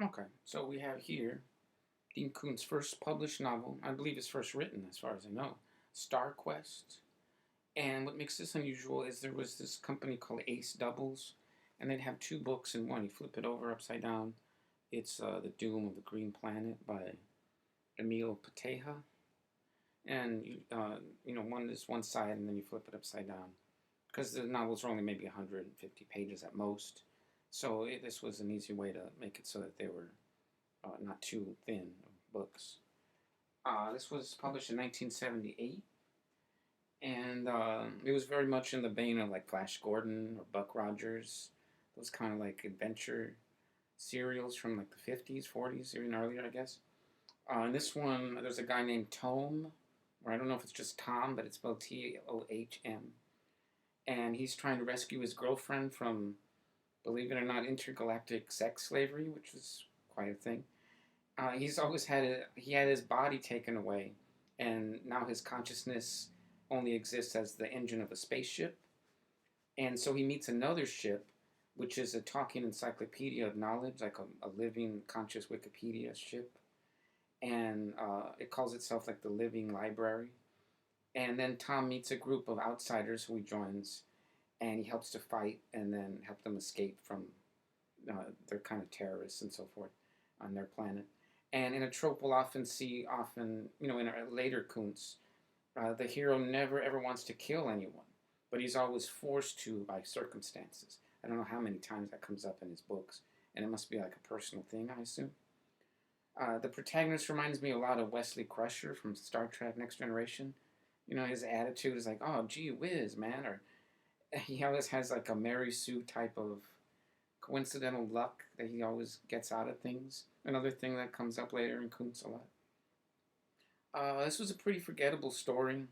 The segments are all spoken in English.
Okay, so we have here Dean Koontz's first published novel, I believe his first written, as far as I know, Star Quest. And what makes this unusual is there was this company called Ace Doubles, and they'd have two books in one. You flip it over upside down. It's The Doom of the Green Planet by Emil Pateja. And one is one side, and then you flip it upside down because the novels are only maybe 150 pages at most. So this was an easy way to make it so that they were not too thin books. This was published in 1978, and it was very much in the vein of like Flash Gordon or Buck Rogers, those kind of like adventure serials from like the 50s, 40s, even earlier, I guess. In this one, there's a guy named Tome, or I don't know if it's just Tom, but it's spelled Tohm, and he's trying to rescue his girlfriend from, believe it or not, intergalactic sex slavery, which is quite a thing. He's always he had his body taken away, and now his consciousness only exists as the engine of a spaceship. And so he meets another ship, which is a talking encyclopedia of knowledge, like a living conscious Wikipedia ship. And it calls itself like the Living Library. And then Tom meets a group of outsiders who he joins, and he helps to fight and then help them escape from their kind of terrorists and so forth on their planet. And in a trope we'll often see, in a later Koontz, the hero never ever wants to kill anyone, but he's always forced to by circumstances. I don't know how many times that comes up in his books, and it must be like a personal thing, I assume. The protagonist reminds me a lot of Wesley Crusher from Star Trek Next Generation. His attitude is like, oh, gee whiz, man. Or he always has like a Mary Sue type of coincidental luck that he always gets out of things. Another thing that comes up later in Koontz a lot. This was a pretty forgettable story,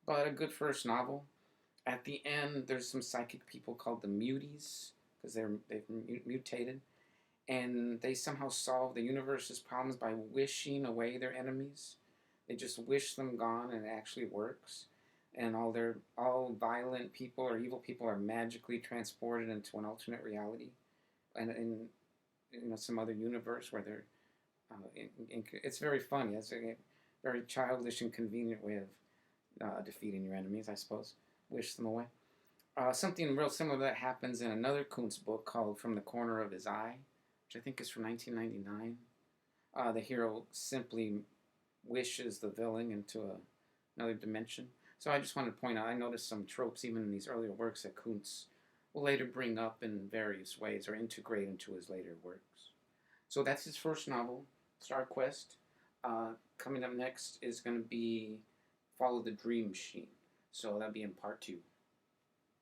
but a good first novel. At the end, there's some psychic people called the Muties, because they've mutated, and they somehow solve the universe's problems by wishing away their enemies. They just wish them gone, and it actually works. And all violent people or evil people are magically transported into an alternate reality, and in some other universe where they're. It's very funny. It's a very childish and convenient way of defeating your enemies, I suppose. Wish them away. Something real similar to that happens in another Koontz book called From the Corner of His Eye, which I think is from 1999. The hero simply wishes the villain into another dimension. So I just wanted to point out, I noticed some tropes even in these earlier works that Koontz will later bring up in various ways or integrate into his later works. So that's his first novel, Star Quest. Coming up next is going to be Follow the Dream Machine. So that'll be in part two.